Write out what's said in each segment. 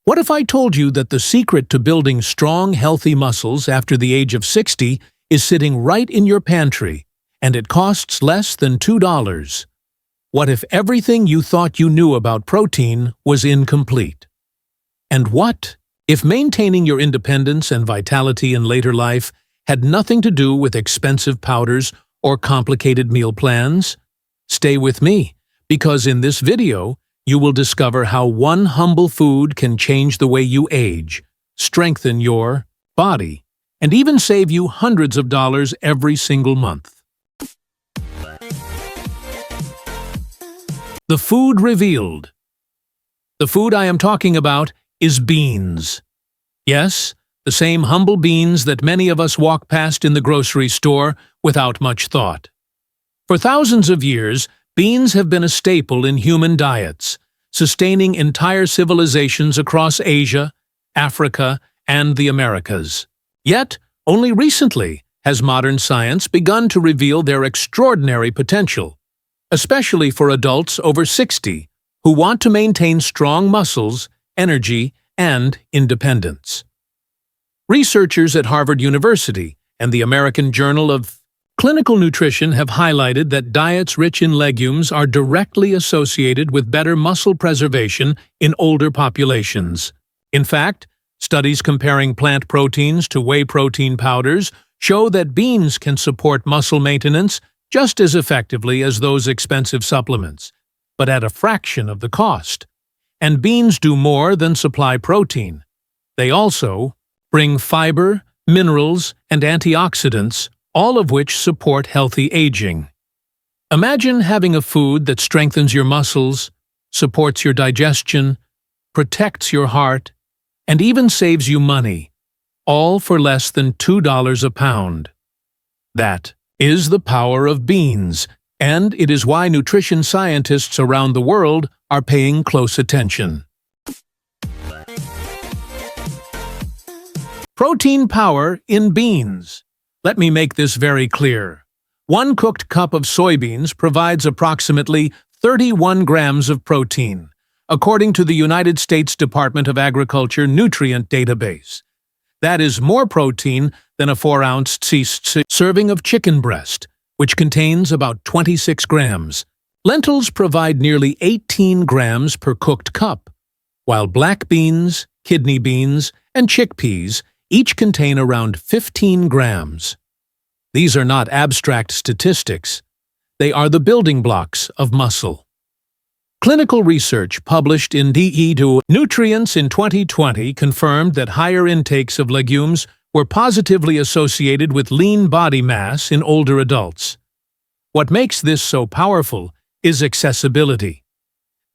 What if I told you that the secret to building strong, healthy muscles after the age of 60 is sitting right in your pantry, and it costs less than $2? What if everything you thought you knew about protein was incomplete? And what if maintaining your independence and vitality in later life had nothing to do with expensive powders or complicated meal plans? Stay with me, because in this video, you will discover how one humble food can change the way you age, strengthen your body, and even save you hundreds of dollars every single month. The food revealed. The food I am talking about is beans. Yes, the same humble beans that many of us walk past in the grocery store without much thought. For thousands of years, beans have been a staple in human diets, sustaining entire civilizations across Asia, Africa, and the Americas. Yet, only recently has modern science begun to reveal their extraordinary potential, especially for adults over 60 who want to maintain strong muscles, energy, and independence. Researchers at Harvard University and the American Journal of Clinical Nutrition have highlighted that diets rich in legumes are directly associated with better muscle preservation in older populations. In fact, studies comparing plant proteins to whey protein powders show that beans can support muscle maintenance just as effectively as those expensive supplements, but at a fraction of the cost. And beans do more than supply protein. They also bring fiber, minerals, and antioxidants, all of which support healthy aging. Imagine having a food that strengthens your muscles, supports your digestion, protects your heart, and even saves you money, all for less than $2 a pound. That is the power of beans, and it is why nutrition scientists around the world are paying close attention. Protein power in beans. Let me make this very clear. 1 cooked cup of soybeans provides approximately 31 grams of protein, according to the United States Department of Agriculture Nutrient Database. That is more protein than a 4-ounce serving of chicken breast, which contains about 26 grams. Lentils provide nearly 18 grams per cooked cup, while black beans, kidney beans, and chickpeas each contain around 15 grams. These are not abstract statistics. They are the building blocks of muscle. Clinical research published in Nutigood Nutrients in 2020 confirmed that higher intakes of legumes were positively associated with lean body mass in older adults. What makes this so powerful is accessibility.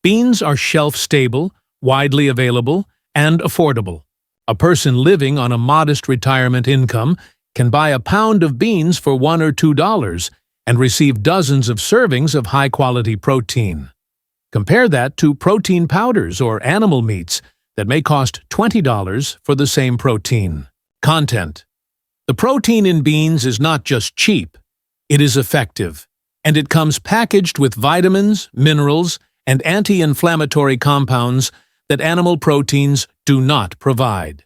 Beans are shelf-stable, widely available, and affordable. A person living on a modest retirement income can buy a pound of beans for $1 or $2 and receive dozens of servings of high-quality protein. Compare that to protein powders or animal meats that may cost $20 for the same protein. Content. The protein in beans is not just cheap, it is effective, and it comes packaged with vitamins, minerals, and anti-inflammatory compounds that animal proteins do not provide.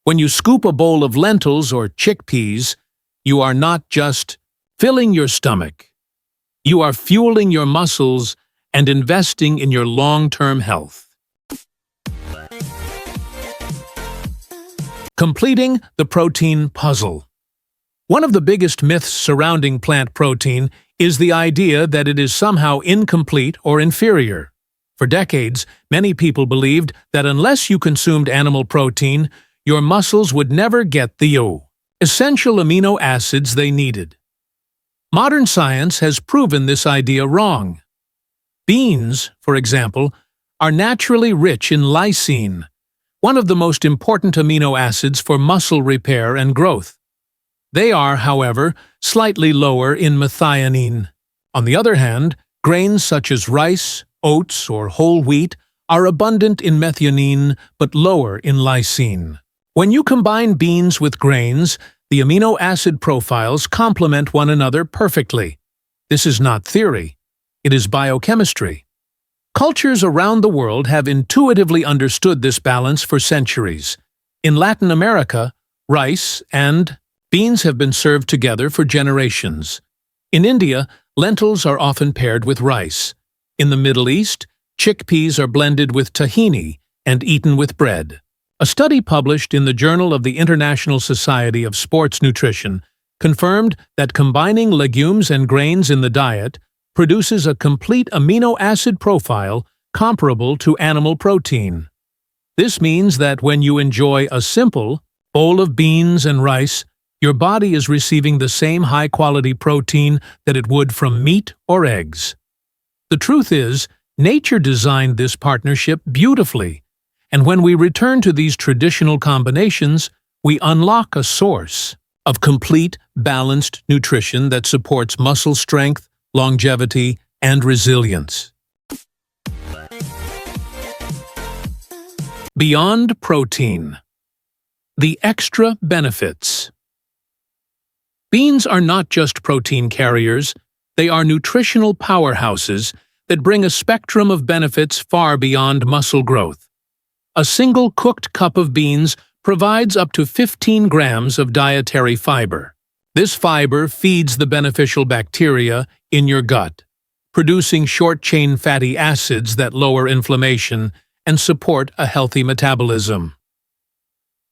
When you scoop a bowl of lentils or chickpeas, you are not just filling your stomach. You are fueling your muscles and investing in your long-term health. Completing the protein puzzle. One of the biggest myths surrounding plant protein is the idea that it is somehow incomplete or inferior. For decades, many people believed that unless you consumed animal protein, your muscles would never get the essential amino acids they needed. Modern science has proven this idea wrong. Beans, for example, are naturally rich in lysine, one of the most important amino acids for muscle repair and growth. They are, however, slightly lower in methionine. On the other hand, grains such as rice, oats, or whole wheat are abundant in methionine but lower in lysine. When you combine beans with grains, the amino acid profiles complement one another perfectly. This is not theory. It is biochemistry. Cultures around the world have intuitively understood this balance for centuries. In Latin America, rice and beans have been served together for generations. In India, lentils are often paired with rice. In the Middle East, chickpeas are blended with tahini and eaten with bread. A study published in the Journal of the International Society of Sports Nutrition confirmed that combining legumes and grains in the diet produces a complete amino acid profile comparable to animal protein. This means that when you enjoy a simple bowl of beans and rice, your body is receiving the same high-quality protein that it would from meat or eggs. The truth is, nature designed this partnership beautifully, and when we return to these traditional combinations, we unlock a source of complete, balanced nutrition that supports muscle strength, longevity, and resilience. Beyond protein. The extra benefits. Beans are not just protein carriers, they are nutritional powerhouses that bring a spectrum of benefits far beyond muscle growth. A single cooked cup of beans provides up to 15 grams of dietary fiber. This fiber feeds the beneficial bacteria in your gut, producing short-chain fatty acids that lower inflammation and support a healthy metabolism.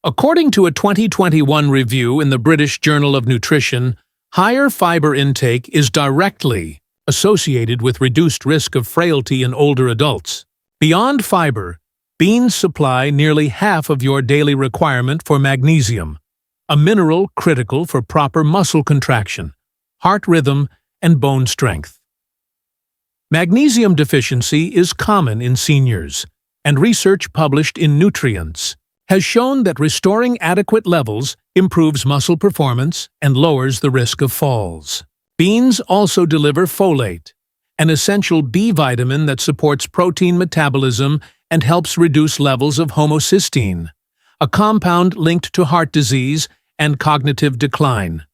According to a 2021 review in the British Journal of Nutrition, higher fiber intake is directly associated with reduced risk of frailty in older adults. Beyond fiber, beans supply nearly half of your daily requirement for magnesium, a mineral critical for proper muscle contraction, heart rhythm, and bone strength. Magnesium deficiency is common in seniors, and research published in Nutrients has shown that restoring adequate levels improves muscle performance and lowers the risk of falls. Beans also deliver folate, an essential B vitamin that supports protein metabolism and helps reduce levels of homocysteine, a compound linked to heart disease and cognitive decline.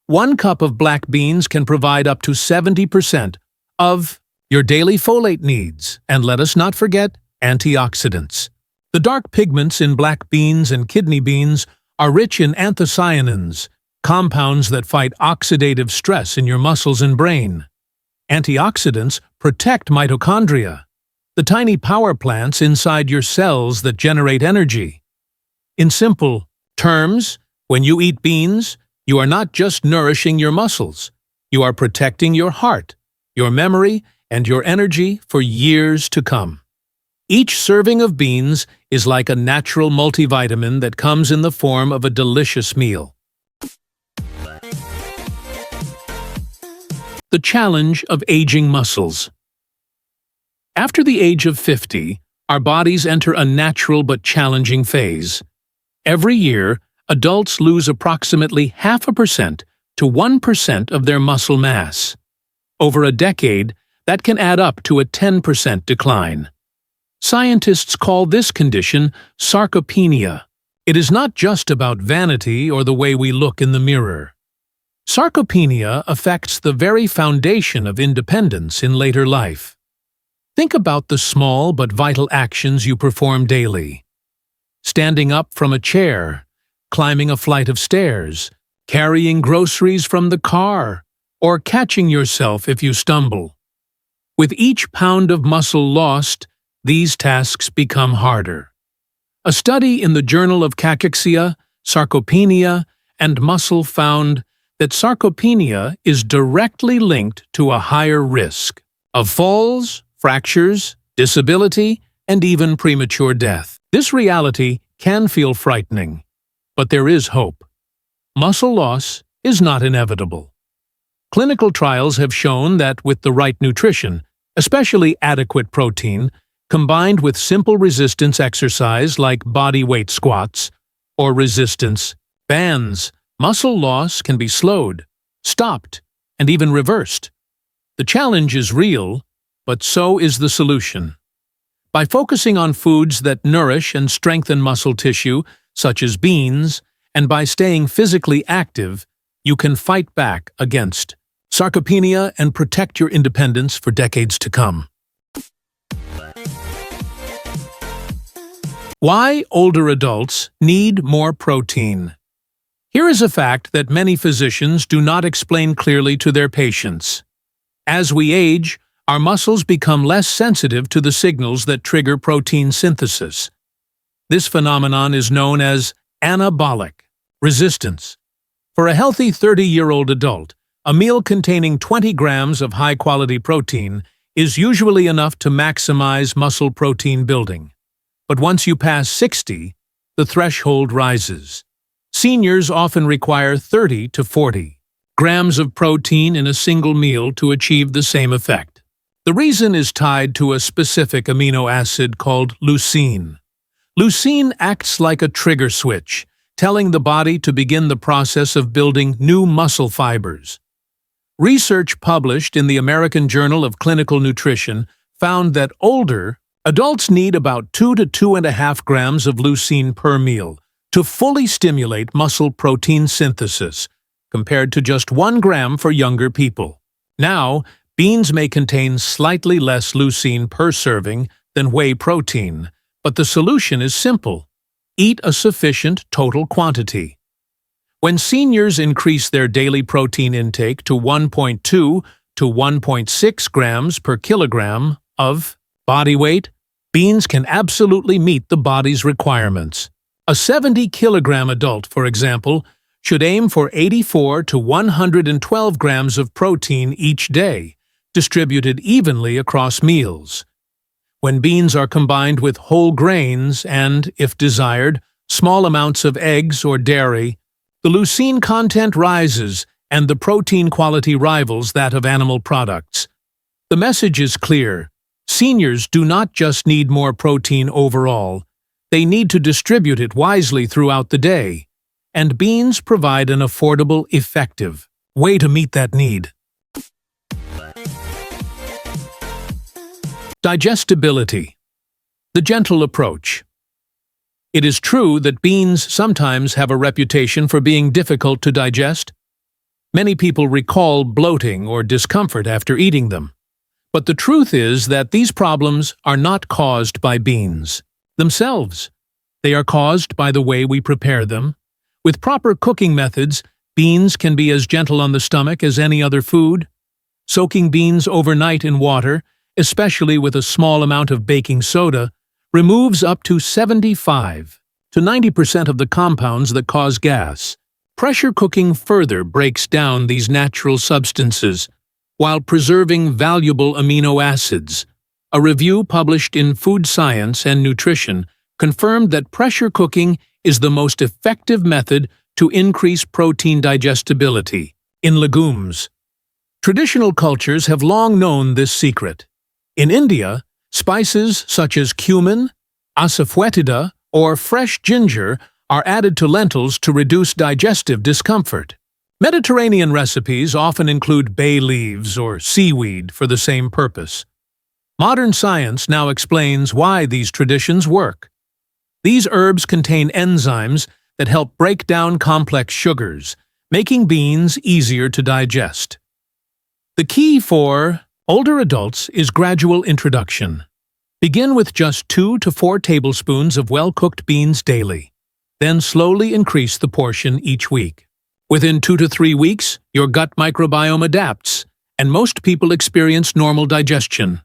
1 cup of black beans can provide up to 70% of your daily folate needs, and let us not forget antioxidants. The dark pigments in black beans and kidney beans are rich in anthocyanins, compounds that fight oxidative stress in your muscles and brain. Antioxidants protect mitochondria, the tiny power plants inside your cells that generate energy. In simple terms, when you eat beans, you are not just nourishing your muscles, you are protecting your heart, your memory, and your energy for years to come. Each serving of beans is like a natural multivitamin that comes in the form of a delicious meal. The challenge of aging muscles. After the age of 50, our bodies enter a natural but challenging phase. Every year, adults lose approximately 0.5% to 1% of their muscle mass. Over a decade, that can add up to a 10% decline. Scientists call this condition sarcopenia. It is not just about vanity or the way we look in the mirror. Sarcopenia affects the very foundation of independence in later life. Think about the small but vital actions you perform daily. Standing up from a chair, climbing a flight of stairs, carrying groceries from the car, or catching yourself if you stumble. With each pound of muscle lost, these tasks become harder. A study in the Journal of Cachexia, Sarcopenia, and Muscle found that sarcopenia is directly linked to a higher risk of falls, fractures, disability, and even premature death. This reality can feel frightening, but there is hope. Muscle loss is not inevitable. Clinical trials have shown that with the right nutrition, especially adequate protein, combined with simple resistance exercise like body weight squats or resistance bands, muscle loss can be slowed, stopped, and even reversed. The challenge is real, but so is the solution. By focusing on foods that nourish and strengthen muscle tissue, such as beans, and by staying physically active, you can fight back against sarcopenia and protect your independence for decades to come. Why older adults need more protein. Here is a fact that many physicians do not explain clearly to their patients. As we age, our muscles become less sensitive to the signals that trigger protein synthesis. This phenomenon is known as anabolic resistance. For a healthy 30-year-old adult, a meal containing 20 grams of high-quality protein is usually enough to maximize muscle protein building. But once you pass 60, the threshold rises. Seniors often require 30 to 40 grams of protein in a single meal to achieve the same effect. The reason is tied to a specific amino acid called leucine. Leucine acts like a trigger switch, telling the body to begin the process of building new muscle fibers. Research published in the American Journal of Clinical Nutrition found that older adults need about 2 to 2.5 grams of leucine per meal to fully stimulate muscle protein synthesis, compared to just 1 gram for younger people. Now, beans may contain slightly less leucine per serving than whey protein, but the solution is simple. Eat a sufficient total quantity. When seniors increase their daily protein intake to 1.2 to 1.6 grams per kilogram of body weight, beans can absolutely meet the body's requirements. A 70-kilogram adult, for example, should aim for 84 to 112 grams of protein each day, distributed evenly across meals. When beans are combined with whole grains and, if desired, small amounts of eggs or dairy, the leucine content rises and the protein quality rivals that of animal products. The message is clear. Seniors do not just need more protein overall, they need to distribute it wisely throughout the day, and beans provide an affordable, effective way to meet that need. Digestibility. The gentle approach. It is true that beans sometimes have a reputation for being difficult to digest. Many people recall bloating or discomfort after eating them. But the truth is that these problems are not caused by beans themselves. They are caused by the way we prepare them. With proper cooking methods, beans can be as gentle on the stomach as any other food. Soaking beans overnight in water, especially with a small amount of baking soda, removes up to 75 to 90% of the compounds that cause gas. Pressure cooking further breaks down these natural substances while preserving valuable amino acids. A review published in Food Science and Nutrition confirmed that pressure cooking is the most effective method to increase protein digestibility in legumes. Traditional cultures have long known this secret. In India, spices such as cumin, asafoetida, or fresh ginger are added to lentils to reduce digestive discomfort. Mediterranean recipes often include bay leaves or seaweed for the same purpose. Modern science now explains why these traditions work. These herbs contain enzymes that help break down complex sugars, making beans easier to digest. The key for older adults is gradual introduction. Begin with just 2 to 4 tablespoons of well-cooked beans daily. Then slowly increase the portion each week. Within 2 to 3 weeks, your gut microbiome adapts, and most people experience normal digestion.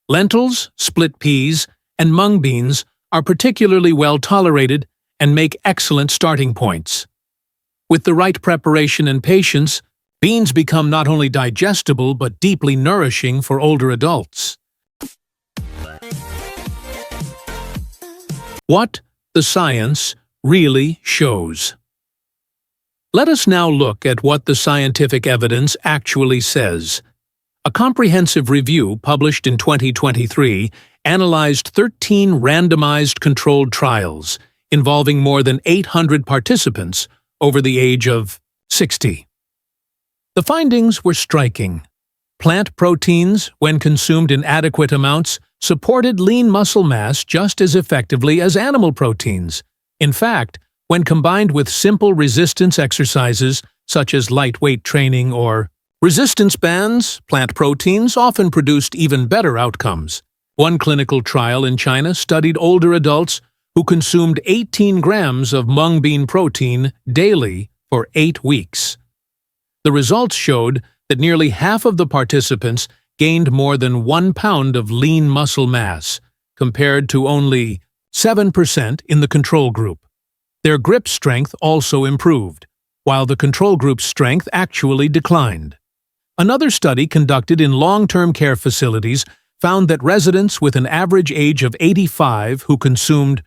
Lentils, split peas, and mung beans are particularly well tolerated and make excellent starting points. With the right preparation and patience, beans become not only digestible but deeply nourishing for older adults. What the science really shows. Let us now look at what the scientific evidence actually says. A comprehensive review published in 2023 analyzed 13 randomized controlled trials involving more than 800 participants over the age of 60. The findings were striking. Plant proteins, when consumed in adequate amounts, supported lean muscle mass just as effectively as animal proteins. In fact, when combined with simple resistance exercises such as lightweight training or resistance bands, plant proteins often produced even better outcomes. One clinical trial in China studied older adults who consumed 18 grams of mung bean protein daily for 8 weeks. The results showed that nearly half of the participants gained more than 1 pound of lean muscle mass, compared to only 7% in the control group. Their grip strength also improved, while the control group's strength actually declined. Another study conducted in long-term care facilities found that residents with an average age of 85 who consumed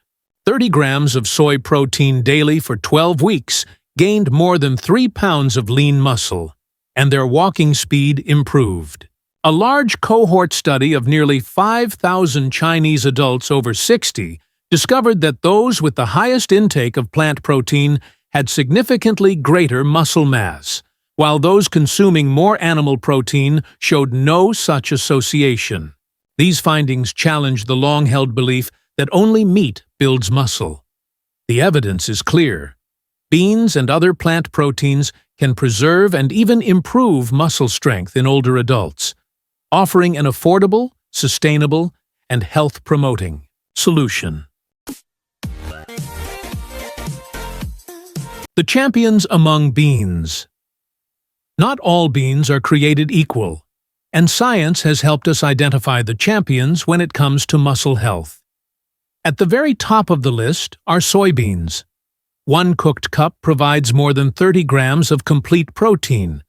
30 grams of soy protein daily for 12 weeks gained more than 3 pounds of lean muscle, and their walking speed improved. A large cohort study of nearly 5,000 Chinese adults over 60 discovered that those with the highest intake of plant protein had significantly greater muscle mass, while those consuming more animal protein showed no such association. These findings challenge the long-held belief that only meat builds muscle. The evidence is clear. Beans and other plant proteins can preserve and even improve muscle strength in older adults, offering an affordable, sustainable, and health-promoting solution. The champions among beans. Not all beans are created equal, and science has helped us identify the champions when it comes to muscle health. At the very top of the list are soybeans. 1 cooked cup provides more than 30 grams of complete protein,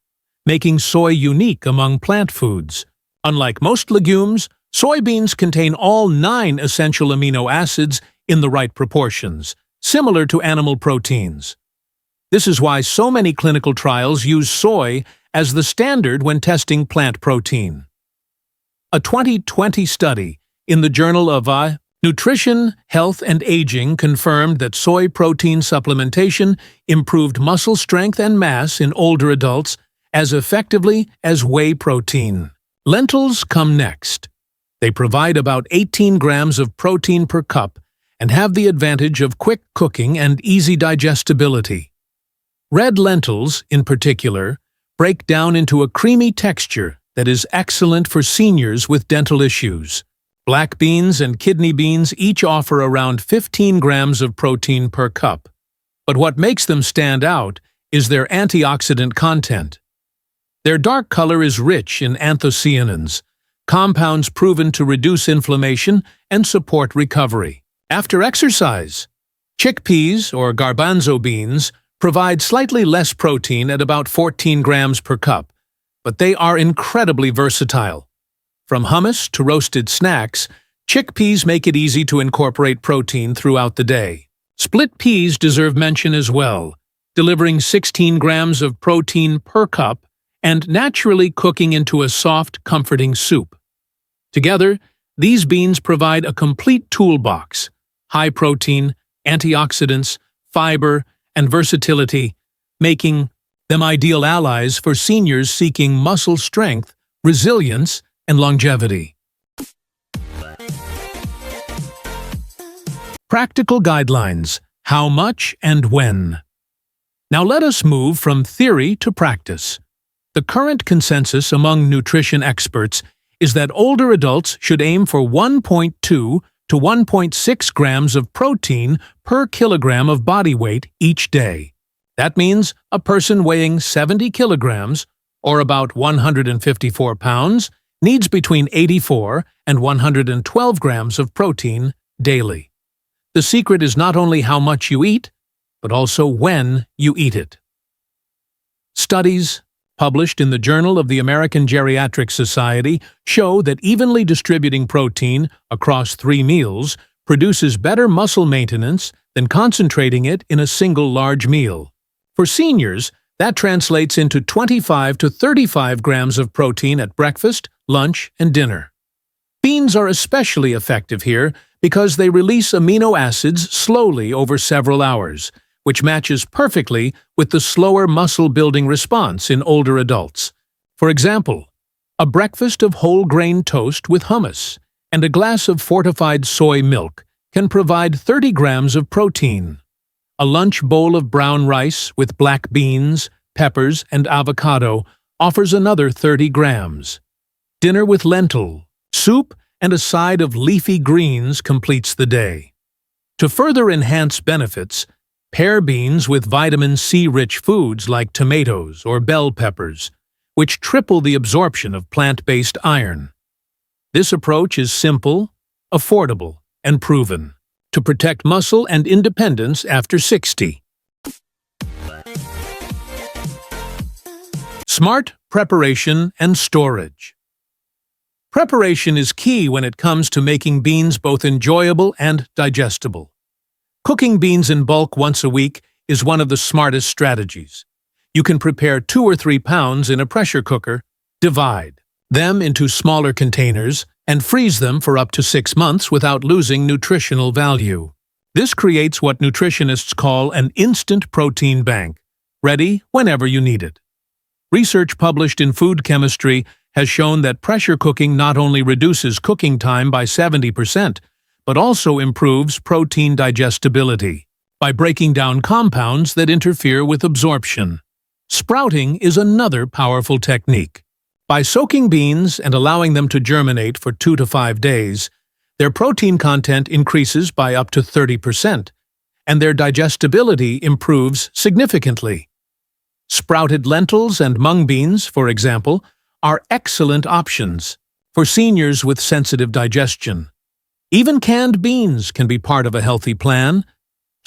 making soy unique among plant foods. Unlike most legumes, soybeans contain all 9 essential amino acids in the right proportions, similar to animal proteins. This is why so many clinical trials use soy as the standard when testing plant protein. A 2020 study in the Journal of Nutrition, Health and Aging confirmed that soy protein supplementation improved muscle strength and mass in older adults as effectively as whey protein. Lentils come next. They provide about 18 grams of protein per cup and have the advantage of quick cooking and easy digestibility. Red lentils, in particular, break down into a creamy texture that is excellent for seniors with dental issues. Black beans and kidney beans each offer around 15 grams of protein per cup. But what makes them stand out is their antioxidant content. Their dark color is rich in anthocyanins, compounds proven to reduce inflammation and support recovery. After exercise, chickpeas or garbanzo beans provide slightly less protein at about 14 grams per cup, but they are incredibly versatile. From hummus to roasted snacks, chickpeas make it easy to incorporate protein throughout the day. Split peas deserve mention as well, delivering 16 grams of protein per cup and naturally cooking into a soft, comforting soup. Together, these beans provide a complete toolbox: high protein, antioxidants, fiber, and versatility, making them ideal allies for seniors seeking muscle strength, resilience, and longevity. Practical guidelines: how much and when. Now let us move from theory to practice. The current consensus among nutrition experts is that older adults should aim for 1.2 to 1.6 grams of protein per kilogram of body weight each day. That means a person weighing 70 kilograms, or about 154 pounds, needs between 84 and 112 grams of protein daily. The secret is not only how much you eat, but also when you eat it. Studies published in the Journal of the American Geriatric Society show that evenly distributing protein across 3 meals produces better muscle maintenance than concentrating it in a single large meal. For seniors, that translates into 25 to 35 grams of protein at breakfast, lunch, and dinner. Beans are especially effective here because they release amino acids slowly over several hours, which matches perfectly with the slower muscle-building response in older adults. For example, a breakfast of whole-grain toast with hummus and a glass of fortified soy milk can provide 30 grams of protein. A lunch bowl of brown rice with black beans, peppers, and avocado offers another 30 grams. Dinner with lentil, soup, and a side of leafy greens completes the day. To further enhance benefits, pair beans with vitamin C-rich foods like tomatoes or bell peppers, which triple the absorption of plant-based iron. This approach is simple, affordable, and proven to protect muscle and independence after 60. Smart preparation and storage. Preparation is key when it comes to making beans both enjoyable and digestible. Cooking beans in bulk once a week is one of the smartest strategies. You can prepare 2 or 3 pounds in a pressure cooker, divide them into smaller containers, and freeze them for up to 6 months without losing nutritional value. This creates what nutritionists call an instant protein bank, ready whenever you need it. Research published in Food Chemistry has shown that pressure cooking not only reduces cooking time by 70%, but also improves protein digestibility by breaking down compounds that interfere with absorption. Sprouting is another powerful technique. By soaking beans and allowing them to germinate for 2 to 5 days, their protein content increases by up to 30%, and their digestibility improves significantly. Sprouted lentils and mung beans, for example, are excellent options for seniors with sensitive digestion. Even canned beans can be part of a healthy plan.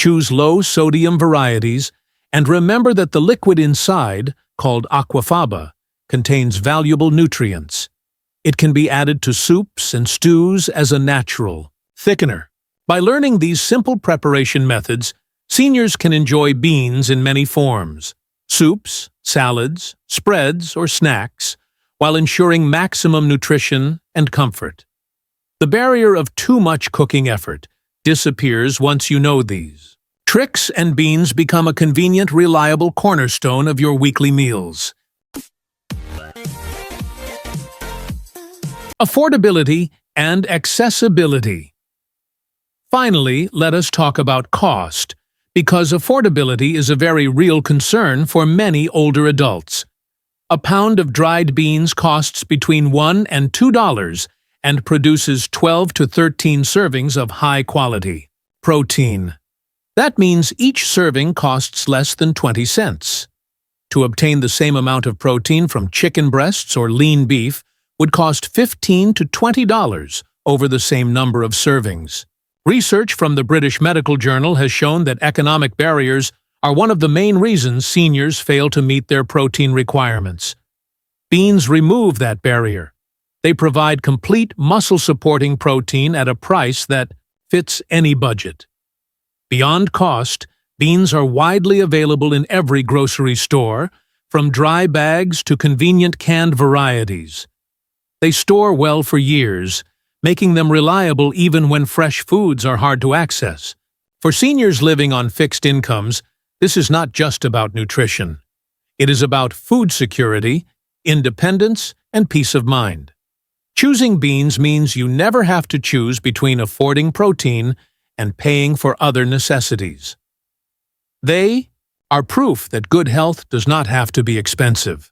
Choose low-sodium varieties, and remember that the liquid inside, called aquafaba, contains valuable nutrients. It can be added to soups and stews as a natural thickener. By learning these simple preparation methods, seniors can enjoy beans in many forms: soups, salads, spreads, or snacks, while ensuring maximum nutrition and comfort. The barrier of too much cooking effort disappears once you know these tricks, and beans become a convenient, reliable cornerstone of your weekly meals. Affordability and accessibility. Finally, let us talk about cost, because affordability is a very real concern for many older adults. A pound of dried beans costs between $1 and $2 and produces 12 to 13 servings of high-quality protein. That means each serving costs less than 20 cents. To obtain the same amount of protein from chicken breasts or lean beef would cost $15 to $20 over the same number of servings. Research from the British Medical Journal has shown that economic barriers are one of the main reasons seniors fail to meet their protein requirements. Beans remove that barrier. They provide complete muscle-supporting protein at a price that fits any budget. Beyond cost, beans are widely available in every grocery store, from dry bags to convenient canned varieties. They store well for years, making them reliable even when fresh foods are hard to access. For seniors living on fixed incomes, this is not just about nutrition. It is about food security, independence, and peace of mind. Choosing beans means you never have to choose between affording protein and paying for other necessities. They are proof that good health does not have to be expensive.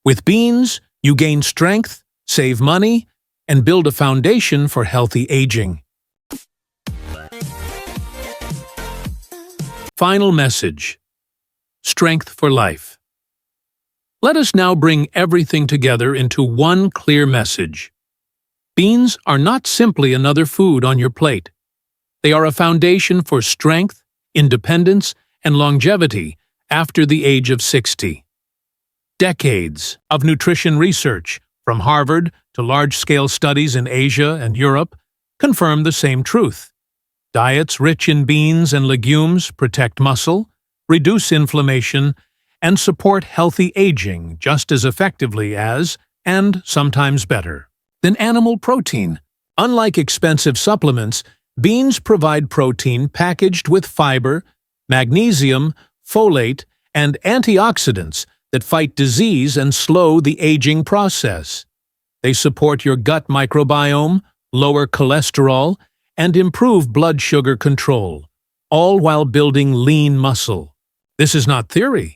With beans, you gain strength, save money, and build a foundation for healthy aging. Final message: strength for life. Let us now bring everything together into one clear message. Beans are not simply another food on your plate. They are a foundation for strength, independence, and longevity after the age of 60. Decades of nutrition research, from Harvard to large-scale studies in Asia and Europe, confirm the same truth. Diets rich in beans and legumes protect muscle, reduce inflammation, and support healthy aging just as effectively as, and sometimes better, than animal protein. Unlike expensive supplements, beans provide protein packaged with fiber, magnesium, folate, and antioxidants that fight disease and slow the aging process. They support your gut microbiome, lower cholesterol, and improve blood sugar control, all while building lean muscle. This is not theory.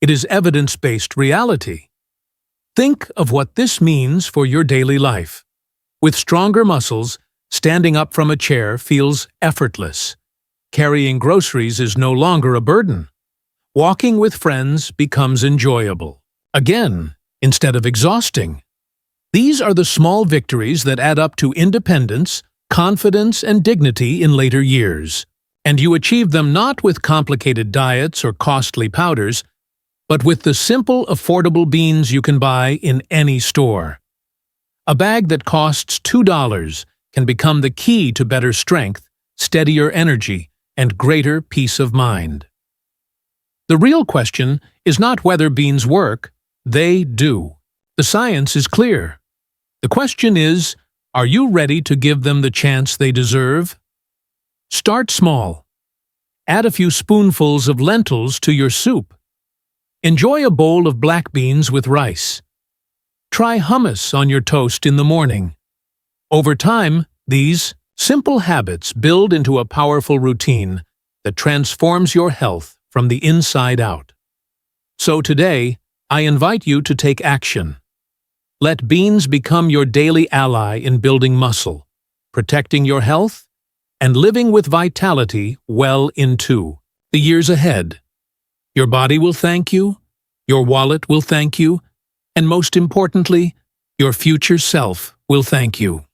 It is evidence-based reality. Think of what this means for your daily life. With stronger muscles, standing up from a chair feels effortless, Carrying groceries is no longer a burden. Walking with friends becomes enjoyable. Again, instead of exhausting. These are the small victories that add up to independence, confidence, and dignity in later years. And you achieve them not with complicated diets or costly powders, but with the simple, affordable beans you can buy in any store. A bag that costs $2 can become the key to better strength, steadier energy, and greater peace of mind. The real question is not whether beans work. They do. The science is clear. The question is, are you ready to give them the chance they deserve? Start small. Add a few spoonfuls of lentils to your soup. Enjoy a bowl of black beans with rice. Try hummus on your toast in the morning. Over time, these simple habits build into a powerful routine that transforms your health from the inside out. So today, I invite you to take action. Let beans become your daily ally in building muscle, protecting your health, and living with vitality well into the years ahead. Your body will thank you, your wallet will thank you, and most importantly, your future self will thank you.